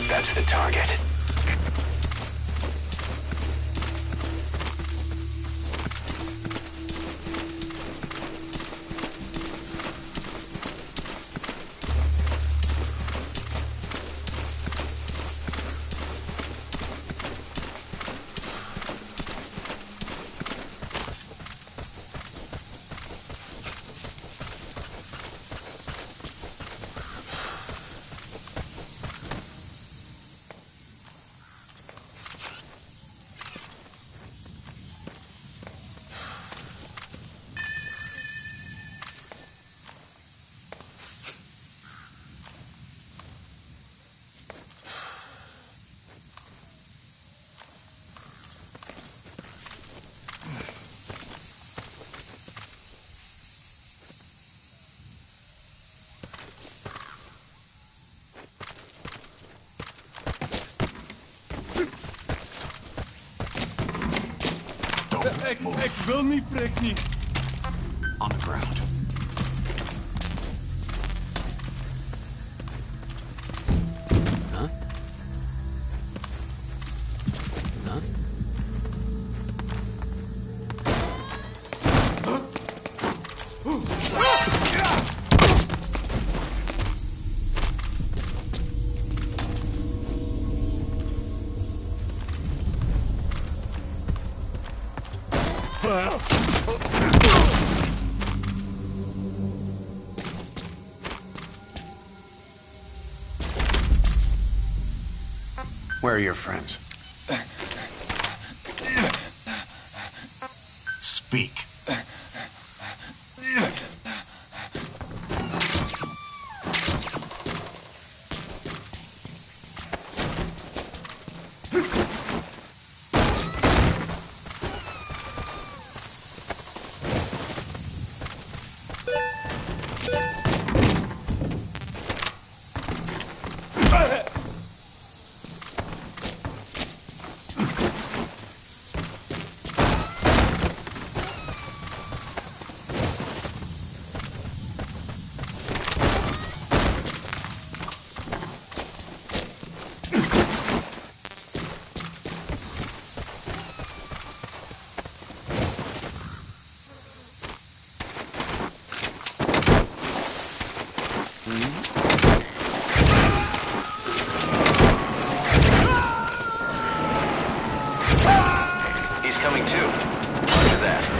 That's the target. Ik wil niet, prik niet. On the ground. Huh? Huh? Where are your friends? Speak. He's coming too. Roger that.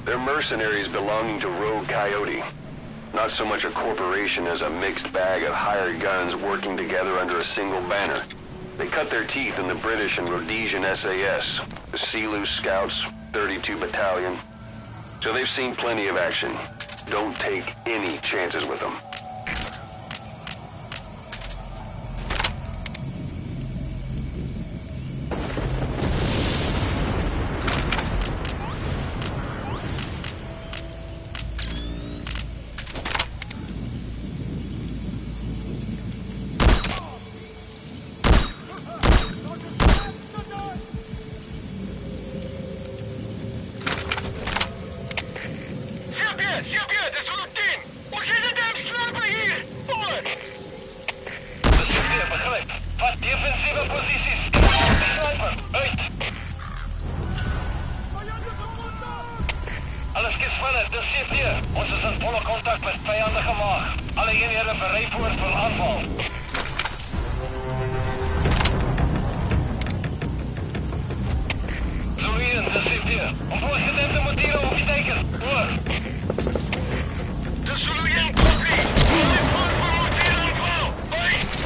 They're mercenaries belonging to Rogue Coyote. Not so much a corporation as a mixed bag of hired guns working together under a single banner. They cut their teeth in the British and Rhodesian SAS, the Sea-Loo Scouts, 32 Battalion. So they've seen plenty of action. Don't take any chances with them. Ons is in volle kontak met vijandige maag. Alle eenhede berei voor aanval. Zuluien, dis hier. Ons gedempte motiere opsteken. Hoor. De Zuluien kopie. Alle voor motieraanval. Hoi.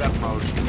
step mode.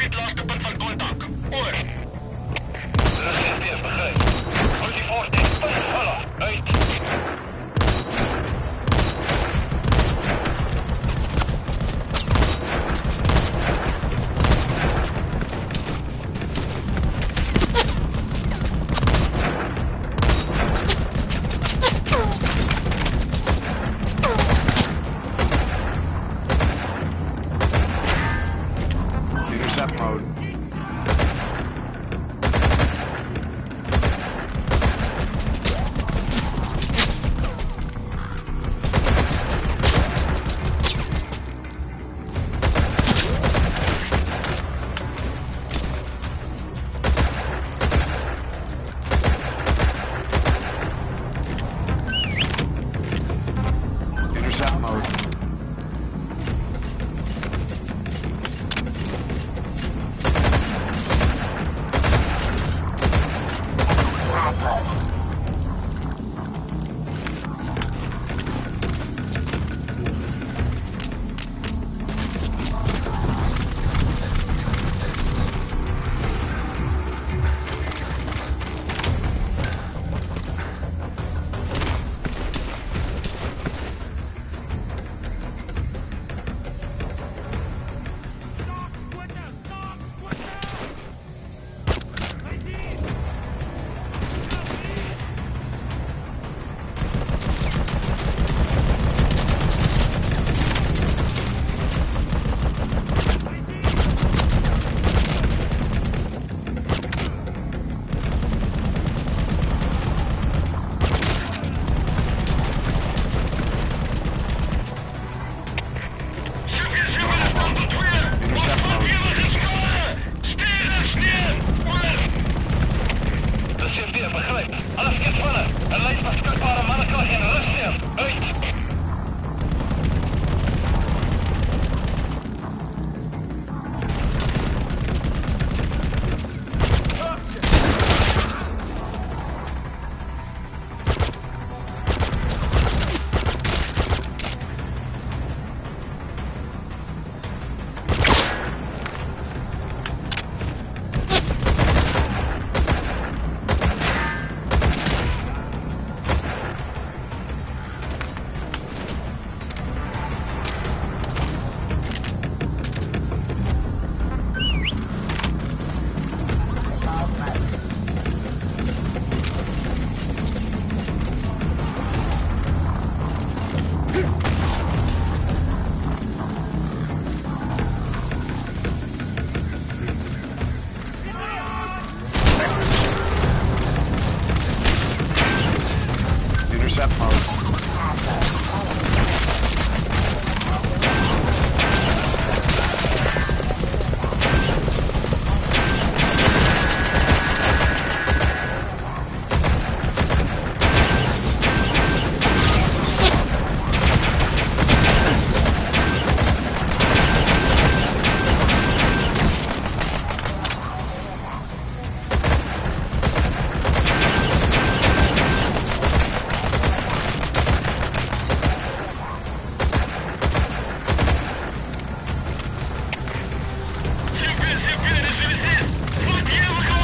gebied laaste punt van kontak. Oor. Reserveer, begryp. Hou die fort net punt hulle. Uit. Intercept mode. Intercept mode. Intercept mode. Reserveer, begryp. Alles skiet vinnig. 'n lys beskikbare manne kan geen rus neem. Uit. Intercept mode.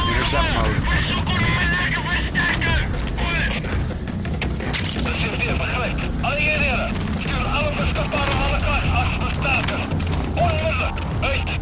Intercept mode. Reserveer, begryp. Alle eenhede. Stuur alle beskikbare manne klas as versterker. Onmiddellik. Uit.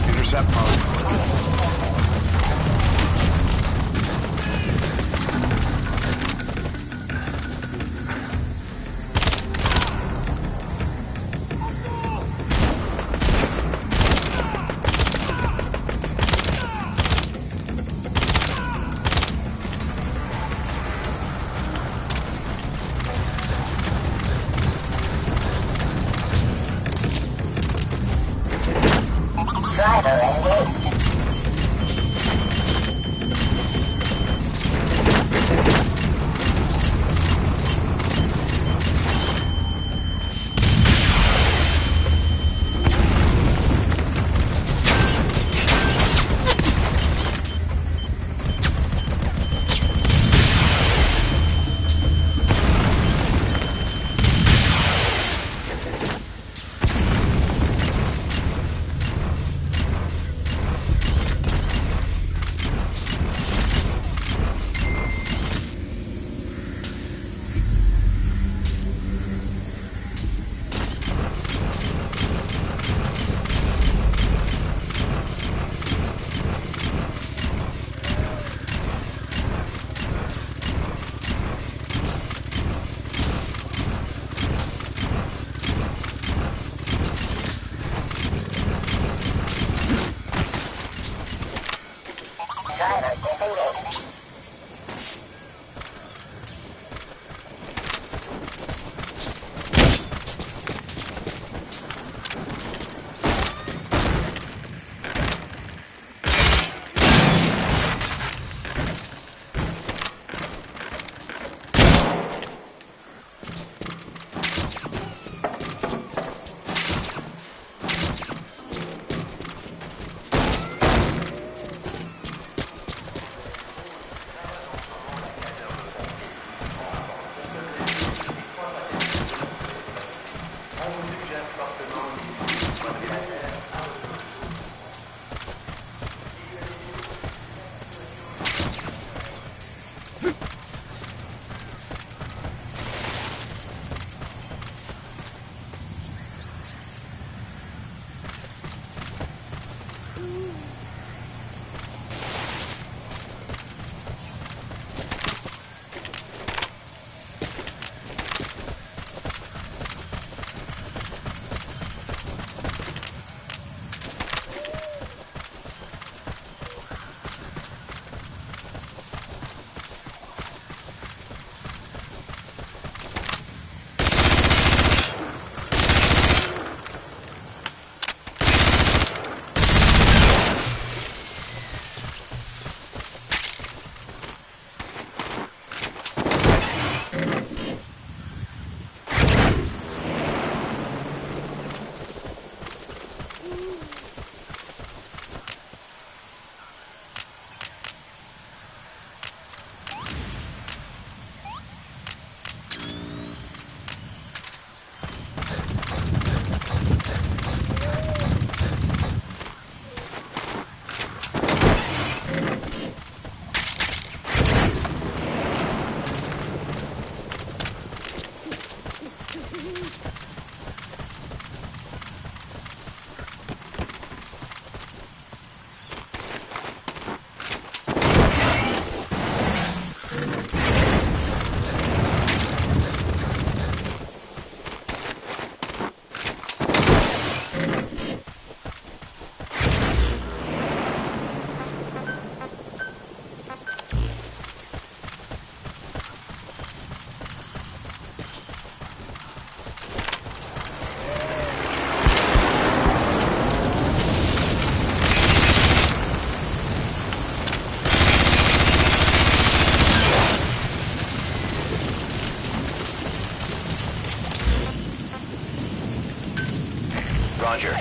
Intercept mode. Roger.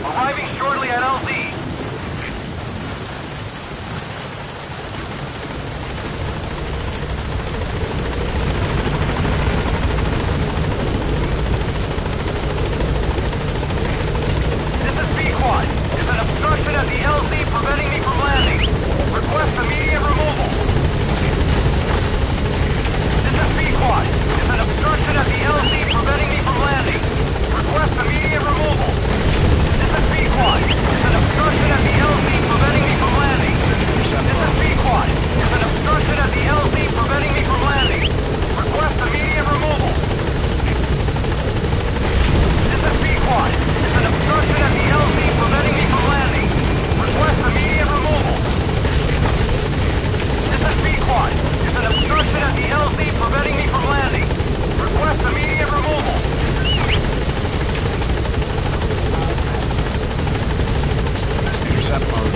Arriving shortly at LZ. This is B-Quad. There's an obstruction at the LZ preventing me from landing. Request immediate removal. This is B-Quad. There's an obstruction at the LZ preventing me from landing. Request immediate removal. This is B-Quad. There's an obstruction at the LZ preventing me from landing. This is B-Quad. There's an obstruction at the LZ preventing me from landing. Request immediate removal. This is B-Quad. There's an obstruction at the LZ preventing me from landing. Request immediate removal. This is B-Quad. There's an obstruction at the LZ preventing me from landing. Request immediate removal. Intercept mode.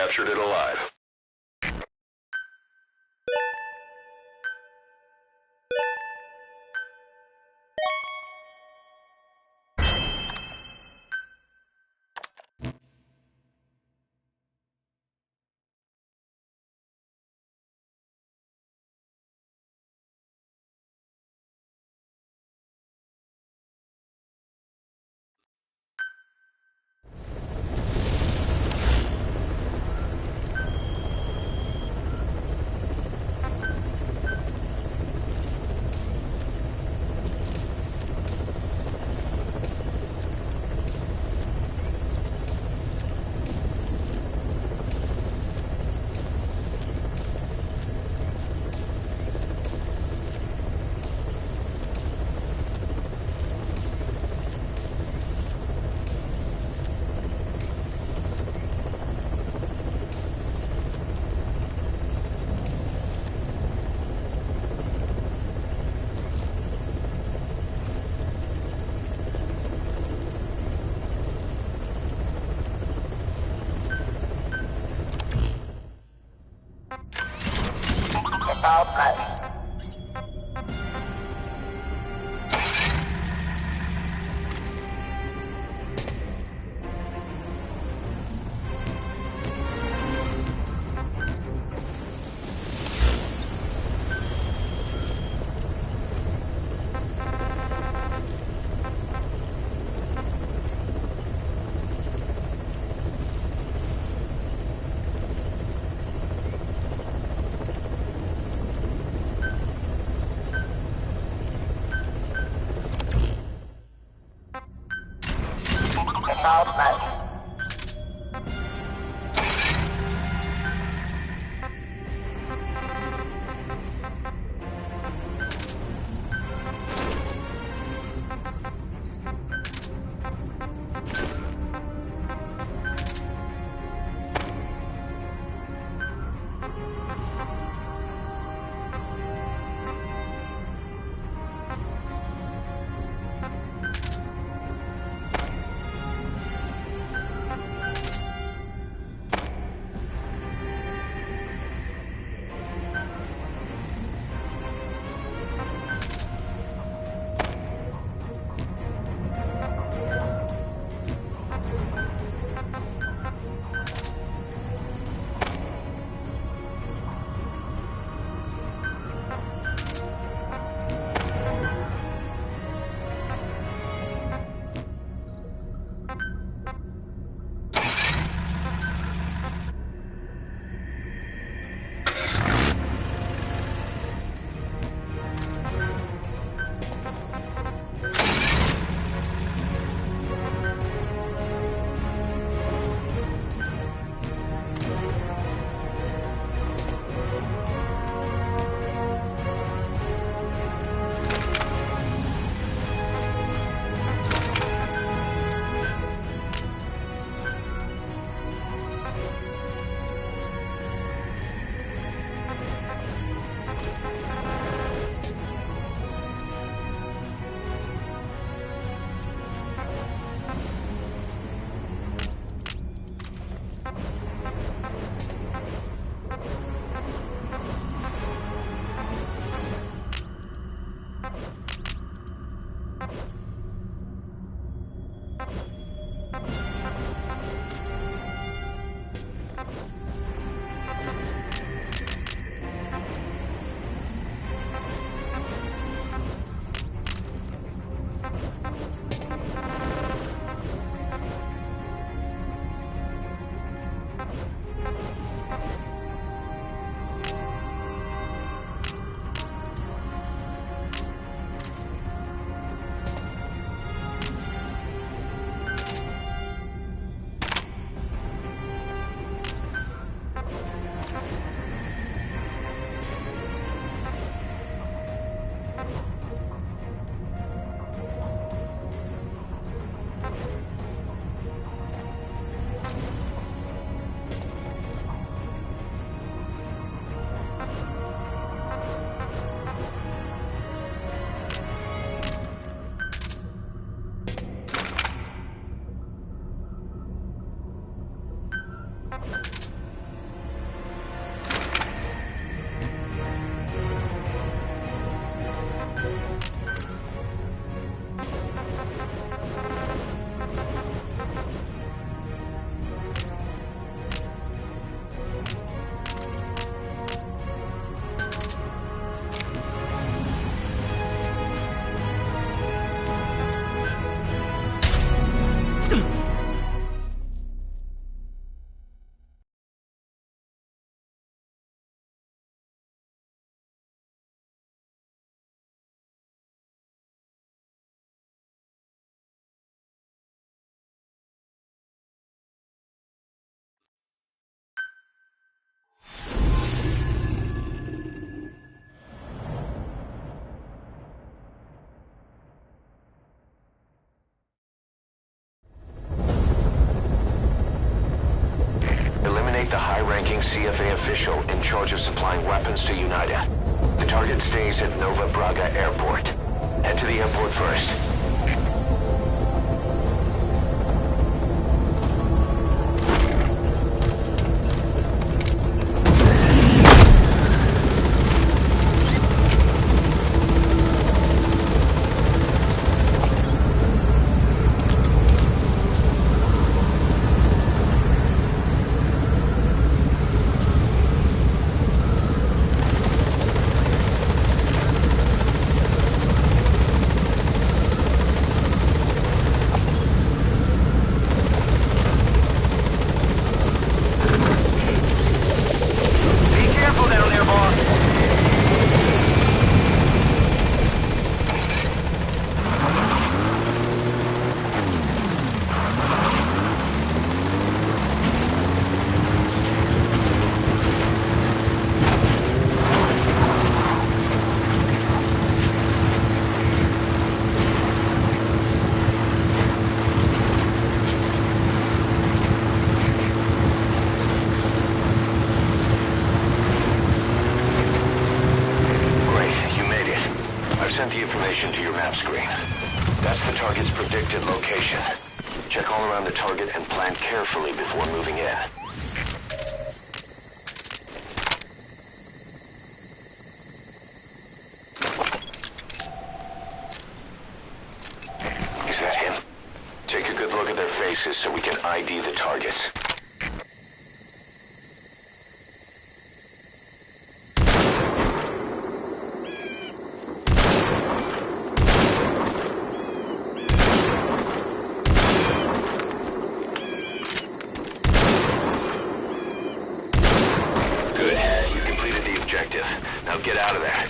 captured it alive. About that. high-ranking CFA official in charge of supplying weapons to United. The target stays at Nova Braga Airport. Head to the airport first. Sent the information to your map screen. That's the target's predicted location. Check all around the target and plan carefully before moving in. Is that him? Take a good look at their faces so we can ID the targets. Now get out of there.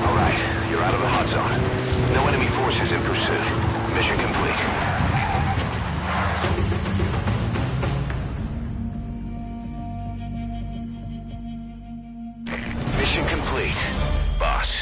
All right, you're out of the hot zone. No enemy forces in pursuit. Mission complete. Mission complete, boss.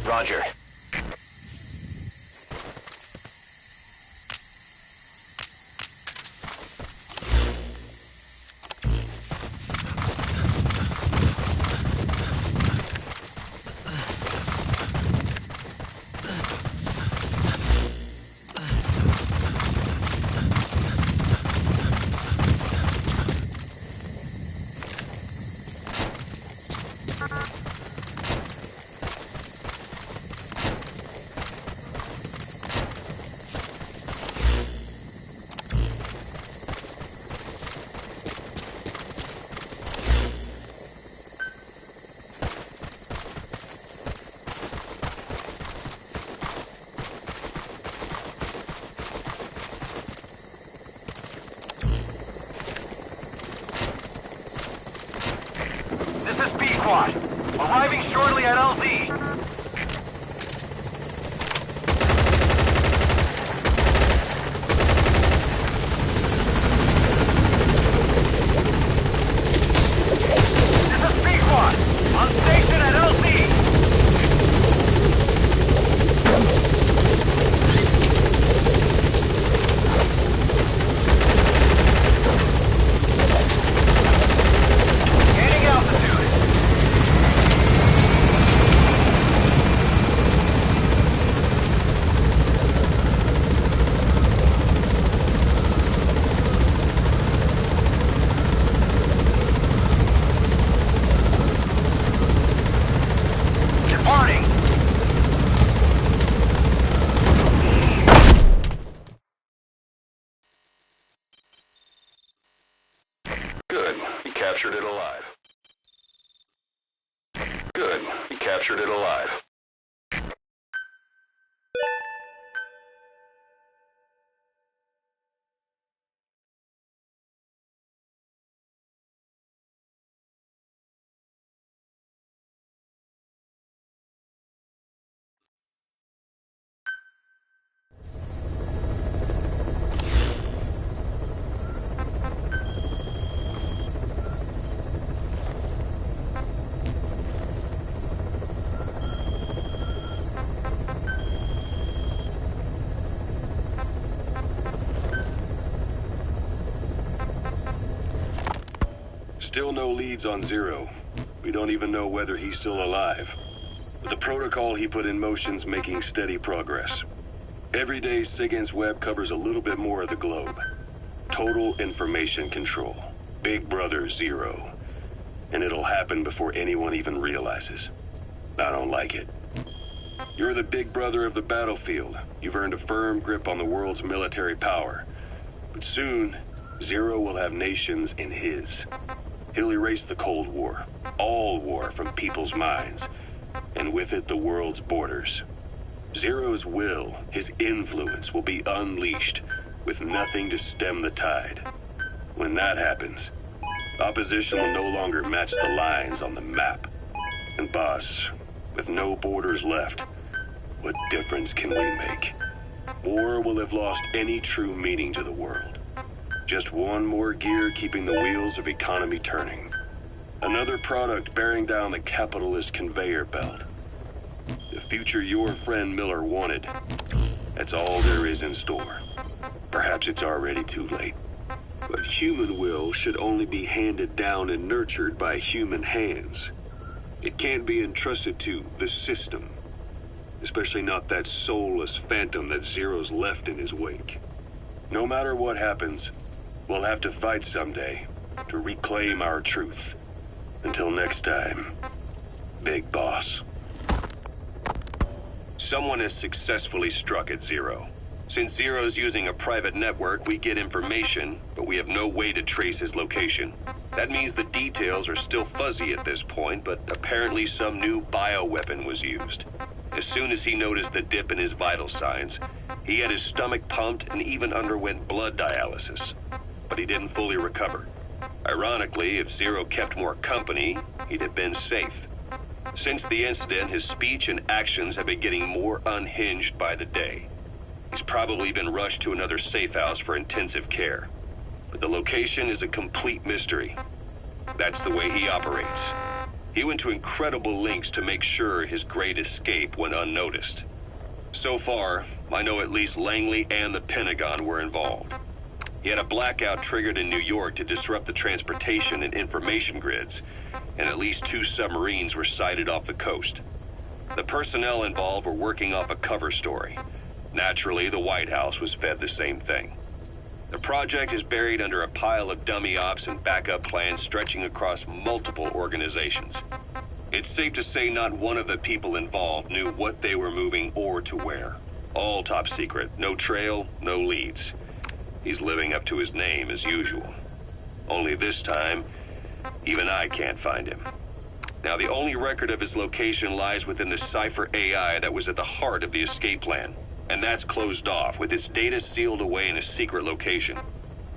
Roger. This is B-Quad. Arriving shortly at LZ. This is B-Quad. On station at LZ. Gaining altitude. Departing. Good. You captured it alive. Good. You captured it alive. Still no leads on Zero. We don't even know whether he's still alive. But the protocol he put in motion's making steady progress. Every day, SIGINT's web covers a little bit more of the globe. Total information control. Big Brother Zero. And it'll happen before anyone even realizes. I don't like it. You're the big brother of the battlefield. You've earned a firm grip on the world's military power. But soon, Zero will have nations in his. He'll erase the Cold War, all war from people's minds, and with it the world's borders. Zero's will, his influence, will be unleashed, with nothing to stem the tide. When that happens, opposition will no longer match the lines on the map. And boss, with no borders left, what difference can we make? War will have lost any true meaning to the world. Just one more gear keeping the wheels of economy turning. Another product bearing down the capitalist conveyor belt. The future your friend Miller wanted. That's all there is in store. Perhaps it's already too late. But human will should only be handed down and nurtured by human hands. It can't be entrusted to the system. Especially not that soulless phantom that Zero's left in his wake. No matter what happens, we'll have to fight someday to reclaim our truth. Until next time, Big Boss. Someone has successfully struck at Zero. Since Zero's using a private network, we get information, but we have no way to trace his location. That means the details are still fuzzy at this point, but apparently some new bioweapon was used. As soon as he noticed the dip in his vital signs, he had his stomach pumped and even underwent blood dialysis. But he didn't fully recover. Ironically, if Zero kept more company, he'd have been safe. Since the incident, his speech and actions have been getting more unhinged by the day. He's probably been rushed to another safe house for intensive care. But the location is a complete mystery. That's the way he operates. He went to incredible lengths to make sure his great escape went unnoticed. So far, I know at least Langley and the Pentagon were involved. He had a blackout triggered in New York to disrupt the transportation and information grids, and at least 2 submarines were sighted off the coast. The personnel involved were working off a cover story. Naturally, the White House was fed the same thing. The project is buried under a pile of dummy ops and backup plans stretching across multiple organizations. It's safe to say not one of the people involved knew what they were moving or to where. All top secret. No trail, no leads. He's living up to his name as usual. Only this time, even I can't find him. Now, the only record of his location lies within the Cypher AI that was at the heart of the escape plan. And that's closed off, with its data sealed away in a secret location.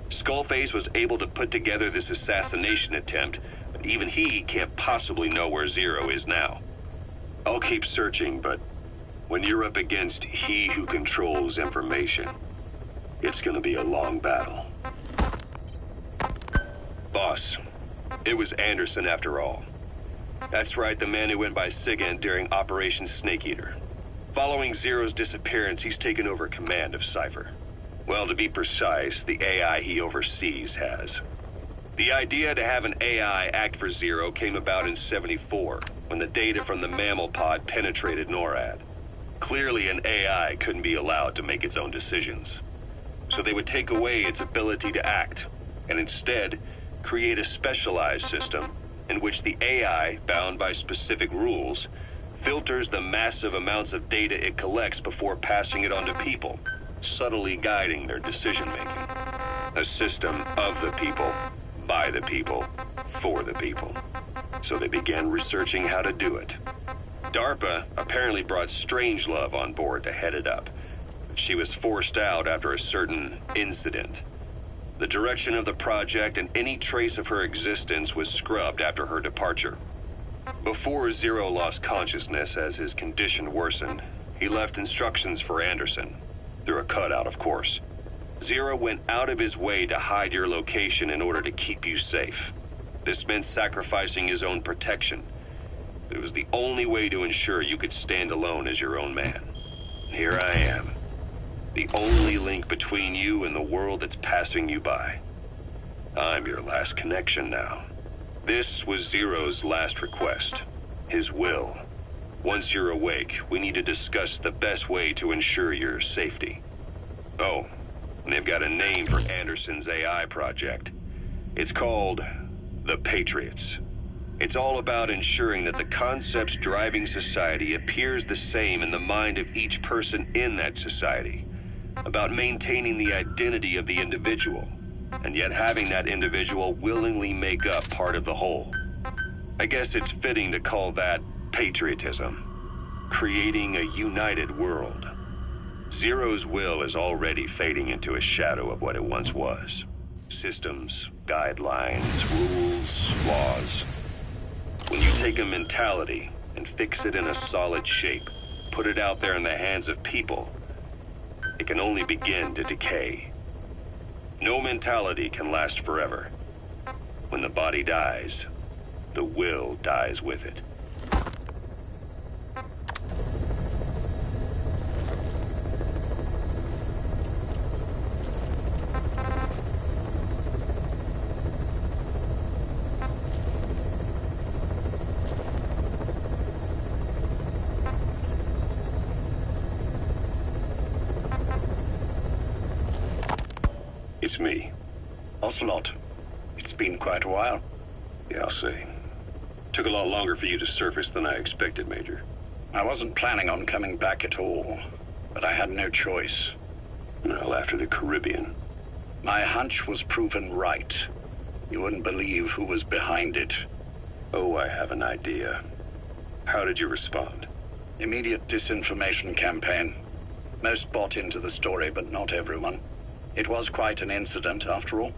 Skullface was able to put together this assassination attempt, but even he can't possibly know where Zero is now. I'll keep searching, but when you're up against he who controls information, it's gonna be a long battle. Boss, it was Anderson after all. That's right, the man who went by Sigint during Operation Snake Eater. Following Zero's disappearance, he's taken over command of Cypher. Well, to be precise, the AI he oversees has. The idea to have an AI act for Zero came about in '74, when the data from the mammal pod penetrated NORAD. Clearly, an AI couldn't be allowed to make its own decisions. So they would take away its ability to act, and instead create a specialized system in which the AI, bound by specific rules, filters the massive amounts of data it collects before passing it on to people, subtly guiding their decision-making. A system of the people, by the people, for the people. So they began researching how to do it. DARPA apparently brought Strangelove on board to head it up. She was forced out after a certain incident. The direction of the project and any trace of her existence was scrubbed after her departure. Before Zero lost consciousness as his condition worsened, he left instructions for Anderson. Through a cutout, of course. Zero went out of his way to hide your location in order to keep you safe. This meant sacrificing his own protection. It was the only way to ensure you could stand alone as your own man. Here I am. The only link between you and the world that's passing you by. I'm your last connection now. This was Zero's last request. His will. Once you're awake, we need to discuss the best way to ensure your safety. Oh, and they've got a name for Anderson's AI project. It's called the Patriots. It's all about ensuring that the concepts driving society appears the same in the mind of each person in that society. About maintaining the identity of the individual, and yet having that individual willingly make up part of the whole. I guess it's fitting to call that patriotism. Creating a united world. Zero's will is already fading into a shadow of what it once was. Systems, guidelines, rules, laws. When you take a mentality and fix it in a solid shape, put it out there in the hands of people, it can only begin to decay. No mentality can last forever. When the body dies, the will dies with it. It's me. Ocelot. It's been quite a while. Yeah, I'll say. Took a lot longer for you to surface than I expected, Major. I wasn't planning on coming back at all, but I had no choice. Well, after the Caribbean. My hunch was proven right. You wouldn't believe who was behind it. Oh, I have an idea. How did you respond? Immediate disinformation campaign. Most bought into the story, but not everyone. It was quite an incident, after all.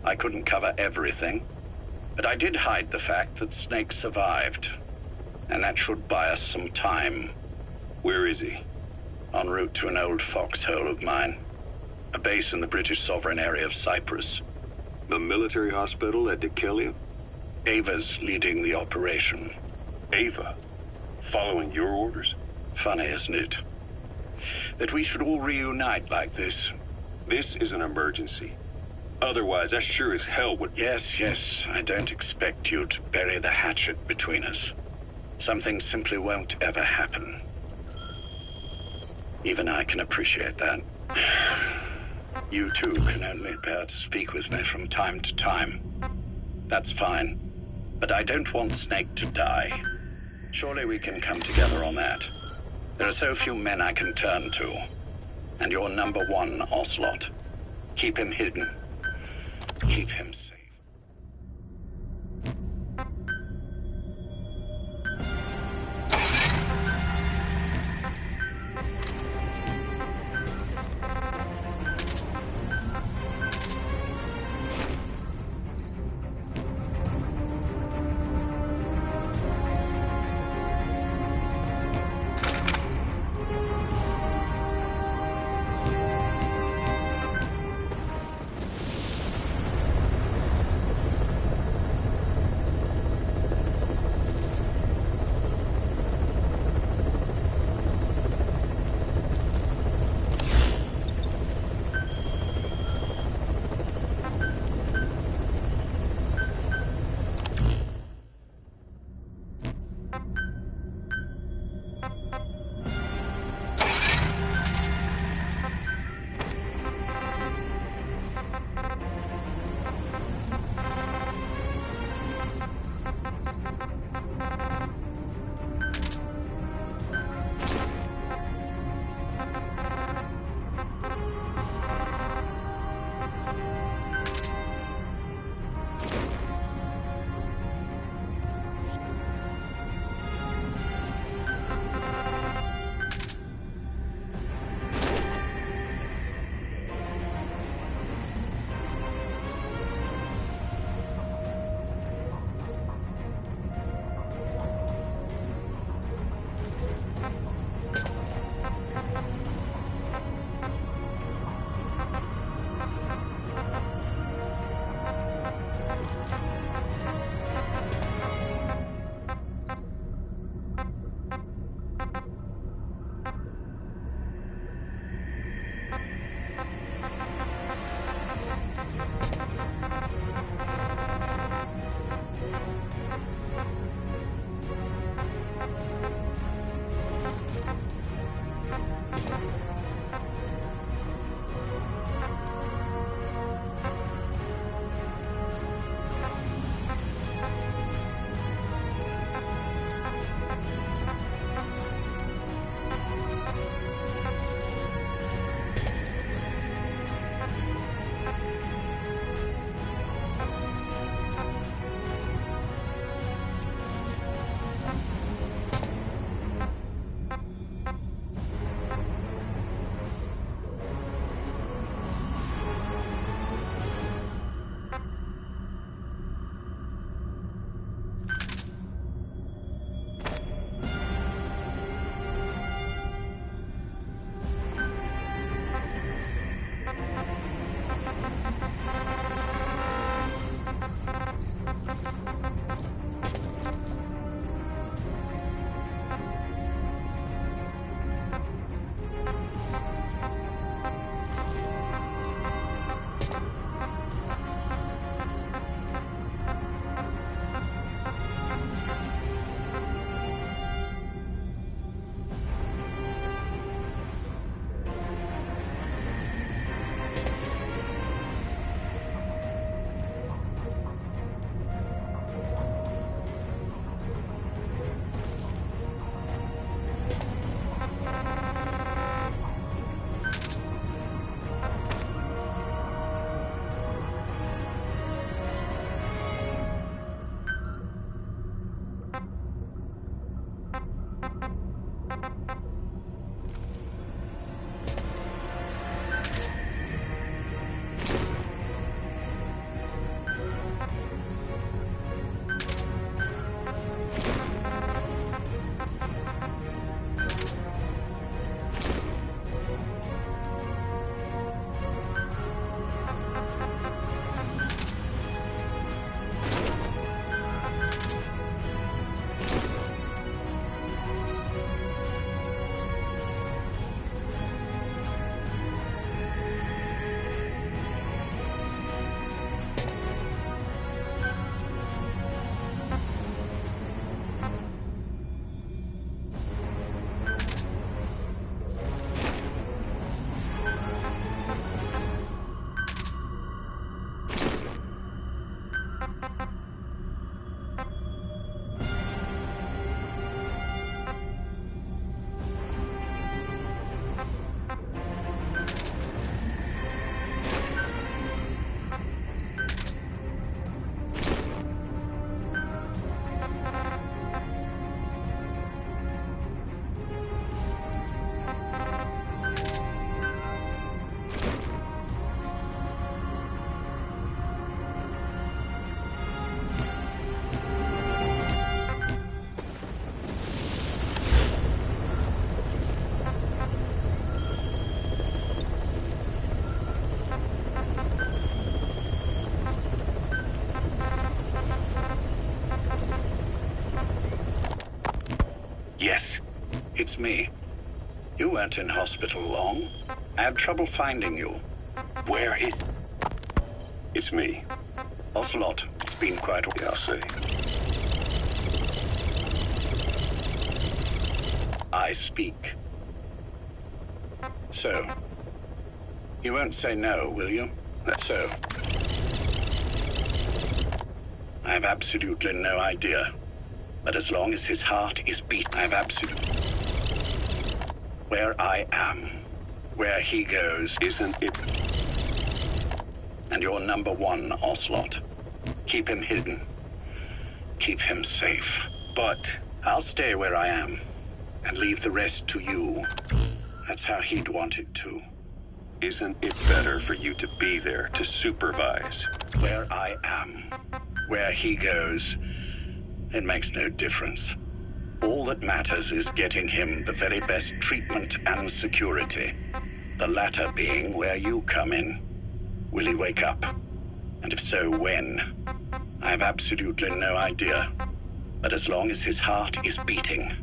I couldn't cover everything, but I did hide the fact that Snake survived, and that should buy us some time. Where is he? En route to an old foxhole of mine. A base in the British sovereign area of Cyprus. The military hospital at Dikelia? Ava's leading the operation. Ava? Following your orders? Funny, isn't it? That we should all reunite like this. This is an emergency. Otherwise, I sure as hell would... Yes, I don't expect you to bury the hatchet between us. Something simply won't ever happen. Even I can appreciate that. You too can only bear to speak with me from time to time. That's fine. But I don't want Snake to die. Surely we can come together on that. There are so few men I can turn to. And you're number one, Ocelot. Keep him hidden. Keep him safe. it's me. You weren't in hospital long. I had trouble finding you. Where is... It's me. Ocelot, it's been quite a while. Yeah, I'll say. I speak. So, you won't say no, will you? That's so. I have absolutely no idea. But as long as his heart is beating, I have absolutely... Where I am, where he goes, Isn't it... and you're number one, Ocelot. Keep him hidden. Keep him safe. But I'll stay where I am and leave the rest to you. That's how he'd want it to. Isn't it better for you to be there to supervise? Where I am, where he goes, it makes no difference. All that matters is getting him the very best treatment and security. The latter being where you come in. Will he wake up? And if so, when? I have absolutely no idea. But as long as his heart is beating,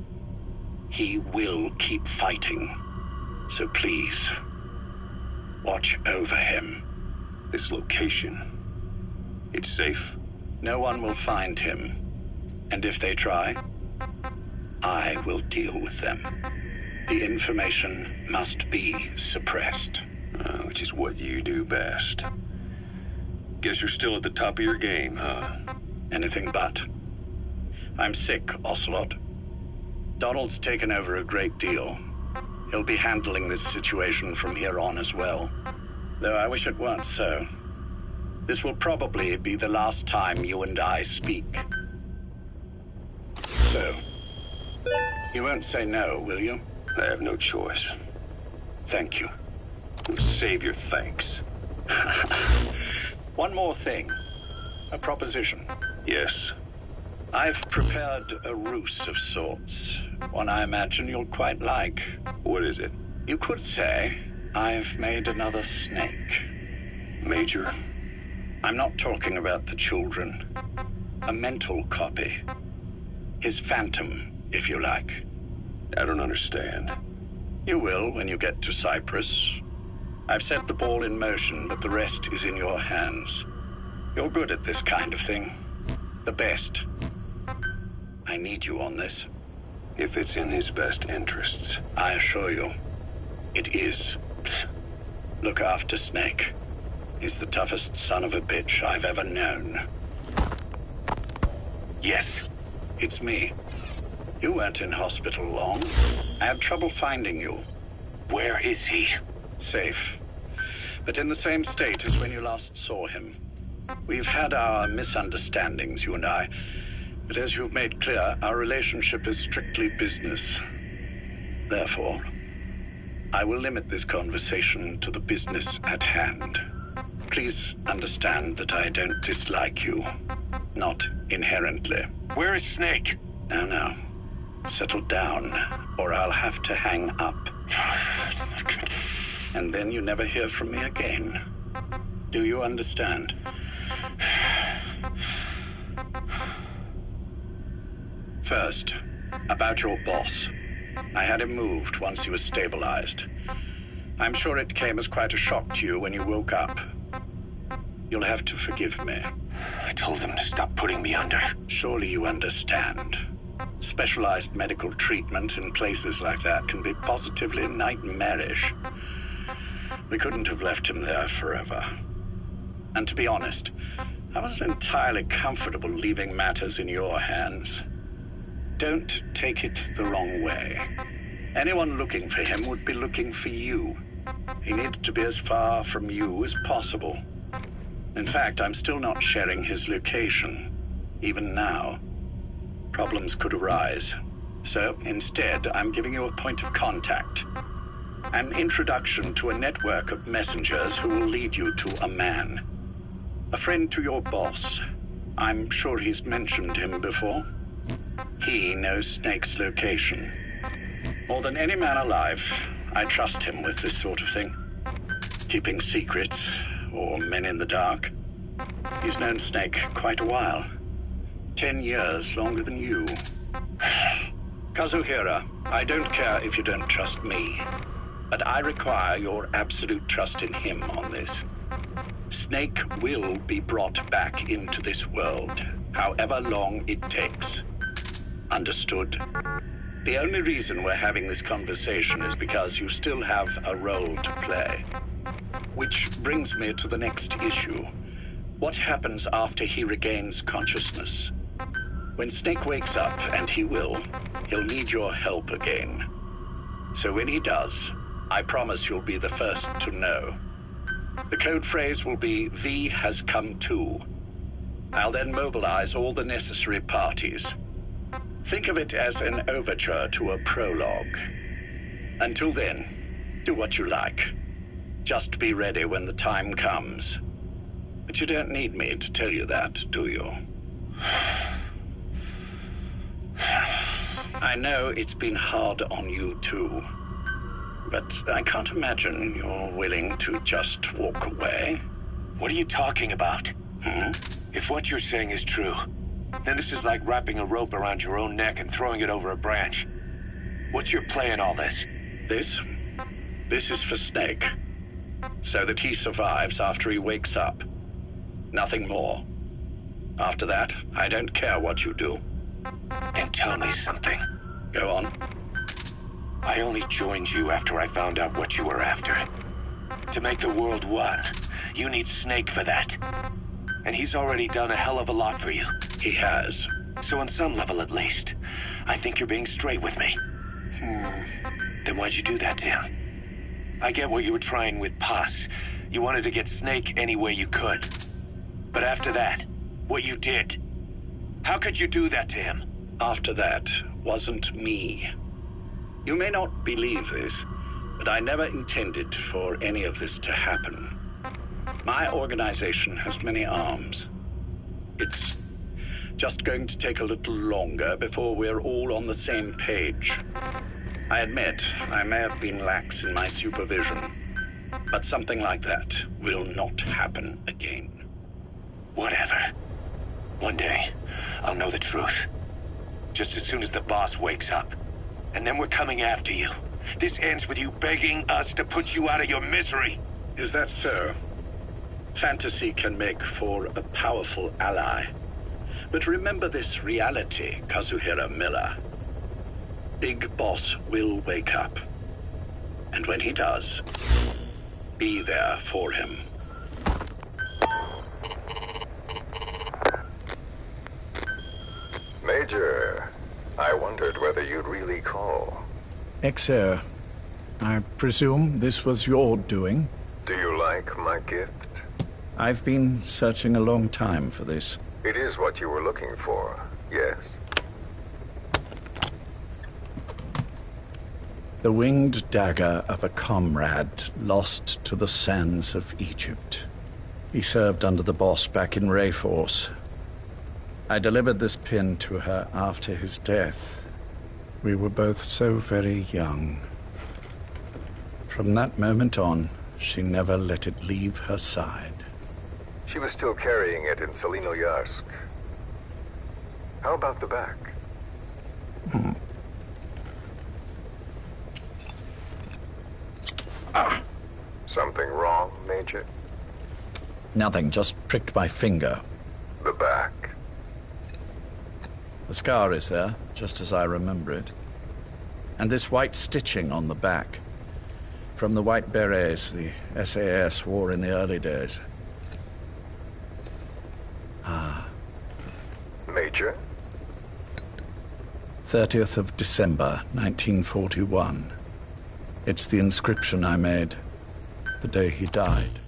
he will keep fighting. So please, watch over him. This location... It's safe? No one will find him. And if they try, I will deal with them. The information must be suppressed. Which is what you do best. Guess you're still at the top of your game, huh? Anything but. I'm sick, Ocelot. Donald's taken over a great deal. He'll be handling this situation from here on as well. Though I wish it weren't so. This will probably be the last time you and I speak. So, you won't say no, will you? I have no choice. Thank you. Save your thanks. One more thing. A proposition. Yes. I've prepared a ruse of sorts. One I imagine you'll quite like. What is it? You could say I've made another snake. Major? I'm not talking about the children. A mental copy. His phantom, if you like. I don't understand. You will when you get to Cyprus. I've set the ball in motion, but the rest is in your hands. You're good at this kind of thing. The best. I need you on this. If it's in his best interests. I assure you, it is. Look after Snake. He's the toughest son of a bitch I've ever known. Yes, it's me. You weren't in hospital long. I had trouble finding you. Where is he? Safe. But in the same state as when you last saw him. We've had our misunderstandings, you and I. But as you've made clear, our relationship is strictly business. Therefore, I will limit this conversation to the business at hand. Please understand that I don't dislike you. Not inherently. Where is Snake? Now. Settle down, or I'll have to hang up. And then you never hear from me again. Do you understand? First, about your boss. I had him moved once he was stabilized. I'm sure it came as quite a shock to you when you woke up. You'll have to forgive me. I told him to stop putting me under. Surely you understand. Specialized medical treatment in places like that can be positively nightmarish. We couldn't have left him there forever. And to be honest, I wasn't entirely comfortable leaving matters in your hands. Don't take it the wrong way. Anyone looking for him would be looking for you. He needed to be as far from you as possible. In fact, I'm still not sharing his location, even now. Problems could arise. So instead, I'm giving you a point of contact. An introduction to a network of messengers who will lead you to a man. A friend to your boss. I'm sure he's mentioned him before. He knows Snake's location. More than any man alive, I trust him with this sort of thing. Keeping secrets, or men in the dark. He's known Snake quite a while. 10 years longer than you. Kazuhira, I don't care if you don't trust me, but I require your absolute trust in him on this. Snake will be brought back into this world, however long it takes. Understood? The only reason we're having this conversation is because you still have a role to play. Which brings me to the next issue. What happens after he regains consciousness? When Snake wakes up, and he will, he'll need your help again. So when he does, I promise you'll be the first to know. The code phrase will be, V has come to. I'll then mobilize all the necessary parties. Think of it as an overture to a prologue. Until then, do what you like. Just be ready when the time comes. But you don't need me to tell you that, do you? I know it's been hard on you too. But I can't imagine you're willing to just walk away. What are you talking about? If what you're saying is true, then this is like wrapping a rope around your own neck and throwing it over a branch. What's your play in all this? This is for Snake. So that he survives after he wakes up. Nothing more. After that, I don't care what you do. Then tell me something. Go on. I only joined you after I found out what you were after. To make the world one, you need Snake for that. And he's already done a hell of a lot for you. He has. So on some level at least, I think you're being straight with me. Then why'd you do that to him? I get what you were trying with Paz. You wanted to get Snake any way you could. But after that, what you did, how could you do that to him? After that wasn't me. You may not believe this, but I never intended for any of this to happen. My organization has many arms. It's just going to take a little longer before we're all on the same page. I admit I may have been lax in my supervision, but something like that will not happen again. Whatever. One day, I'll know the truth. Just as soon as the boss wakes up. And then we're coming after you. This ends with you begging us to put you out of your misery. Is that so? Fantasy can make for a powerful ally. But remember this reality, Kazuhira Miller. Big Boss will wake up. And when he does, be there for him. Major, I wondered whether you'd really call. Exer, I presume this was your doing? Do you like my gift? I've been searching a long time for this. It is what you were looking for, yes. The winged dagger of a comrade lost to the sands of Egypt. He served under the boss back in Rayforce. I delivered this pin to her after his death. We were both so very young. From that moment on, she never let it leave her side. She was still carrying it in Selinoyarsk. How about the back? Something wrong, Major? Nothing, just pricked my finger. The back. The scar is there, just as I remember it. And this white stitching on the back. From the white berets the SAS wore in the early days. Major? 30th of December, 1941. It's the inscription I made the day he died.